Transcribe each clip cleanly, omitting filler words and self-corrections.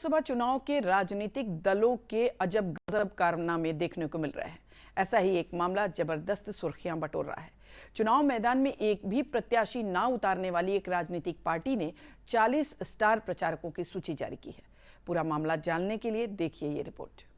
लोकसभा चुनाव के राजनीतिक दलों के अजब गजब कारनामे देखने को मिल रहे हैं। ऐसा ही एक मामला जबरदस्त सुर्खियां बटोर रहा है। चुनाव मैदान में एक भी प्रत्याशी ना उतारने वाली एक राजनीतिक पार्टी ने 40 स्टार प्रचारकों की सूची जारी की है। पूरा मामला जानने के लिए देखिए ये रिपोर्ट।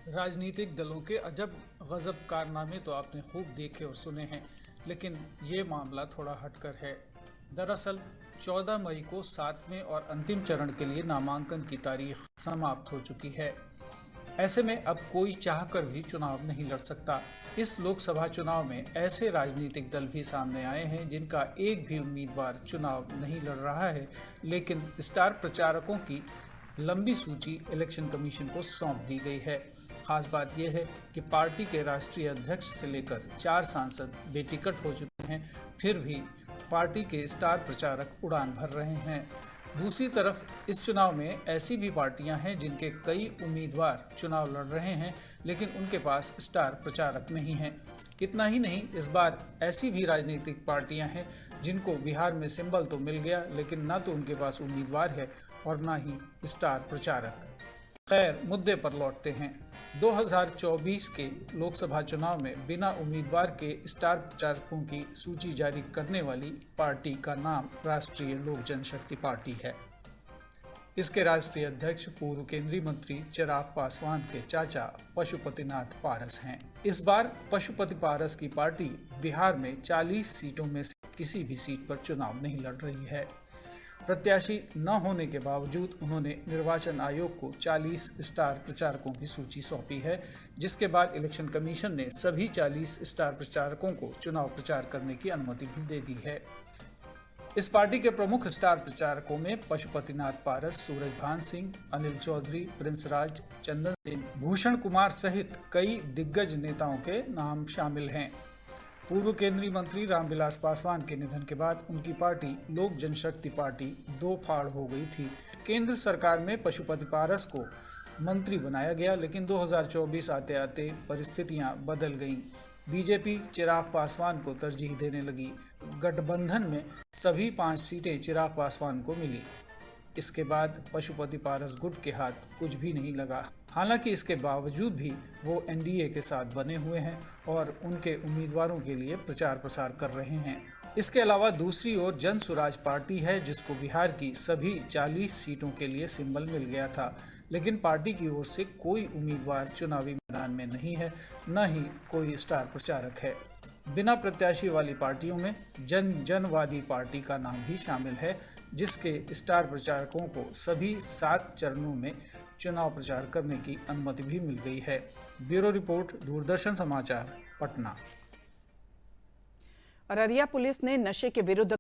राजनीतिक दलों के अजब गजब कारनामे तो आपने खूब देखे और सुने हैं, लेकिन ये मामला थोड़ा हटकर है। दरअसल 14 मई को 7वें और अंतिम चरण के लिए नामांकन की तारीख समाप्त हो चुकी है। ऐसे में अब कोई चाहकर भी चुनाव नहीं लड़ सकता। इस लोकसभा चुनाव में ऐसे राजनीतिक दल भी सामने आए हैं जिनका एक भी उम्मीदवार चुनाव नहीं लड़ रहा है, लेकिन स्टार प्रचारकों की लंबी सूची इलेक्शन कमीशन को सौंप दी गई है। खास बात यह है कि पार्टी के राष्ट्रीय अध्यक्ष से लेकर 4 सांसद बेटिकट हो चुके हैं, फिर भी पार्टी के स्टार प्रचारक उड़ान भर रहे हैं। दूसरी तरफ इस चुनाव में ऐसी भी पार्टियां हैं जिनके कई उम्मीदवार चुनाव लड़ रहे हैं, लेकिन उनके पास स्टार प्रचारक नहीं हैं। इतना ही नहीं, इस बार ऐसी भी राजनीतिक पार्टियां हैं जिनको बिहार में सिंबल तो मिल गया, लेकिन ना तो उनके पास उम्मीदवार है और ना ही स्टार प्रचारक। खैर, मुद्दे पर लौटते हैं। 2024 के लोकसभा चुनाव में बिना उम्मीदवार के स्टार प्रचारकों की सूची जारी करने वाली पार्टी का नाम राष्ट्रीय लोक जनशक्ति पार्टी है। इसके राष्ट्रीय अध्यक्ष पूर्व केंद्रीय मंत्री चिराग पासवान के चाचा पशुपतिनाथ पारस हैं। इस बार पशुपति पारस की पार्टी बिहार में 40 सीटों में से किसी भी सीट पर चुनाव नहीं लड़ रही है। प्रत्याशी न होने के बावजूद उन्होंने निर्वाचन आयोग को 40 स्टार प्रचारकों की सूची सौंपी है, जिसके बाद इलेक्शन कमीशन ने सभी 40 स्टार प्रचारकों को चुनाव प्रचार करने की अनुमति भी दे दी है। इस पार्टी के प्रमुख स्टार प्रचारकों में पशुपतिनाथ पारस, सूरजभान सिंह, अनिल चौधरी, प्रिंस राज, चंदन सिंह, भूषण कुमार सहित कई दिग्गज नेताओं के नाम शामिल हैं। पूर्व केंद्रीय मंत्री रामविलास पासवान के निधन के बाद उनकी पार्टी लोक जनशक्ति पार्टी दो फाड़ हो गई थी। केंद्र सरकार में पशुपति पारस को मंत्री बनाया गया, लेकिन 2024 आते आते परिस्थितियां बदल गईं। बीजेपी चिराग पासवान को तरजीह देने लगी। गठबंधन में सभी 5 सीटें चिराग पासवान को मिली। इसके बाद पशुपति पारस गुट के हाथ कुछ भी नहीं लगा। हालांकि इसके बावजूद भी वो एनडीए के साथ बने हुए हैं और उनके उम्मीदवारों के लिए प्रचार प्रसार कर रहे हैं। इसके अलावा दूसरी ओर जन स्वराज पार्टी है, जिसको बिहार की सभी 40 सीटों के लिए सिंबल मिल गया था, लेकिन पार्टी की ओर से कोई उम्मीदवार चुनावी मैदान में नहीं है, न ही कोई स्टार प्रचारक है। बिना प्रत्याशी वाली पार्टियों में जनवादी पार्टी का नाम भी शामिल है, जिसके स्टार प्रचारकों को सभी 7 चरणों में चुनाव प्रचार करने की अनुमति भी मिल गई है। ब्यूरो रिपोर्ट, दूरदर्शन समाचार, पटना। अररिया पुलिस ने नशे के विरुद्ध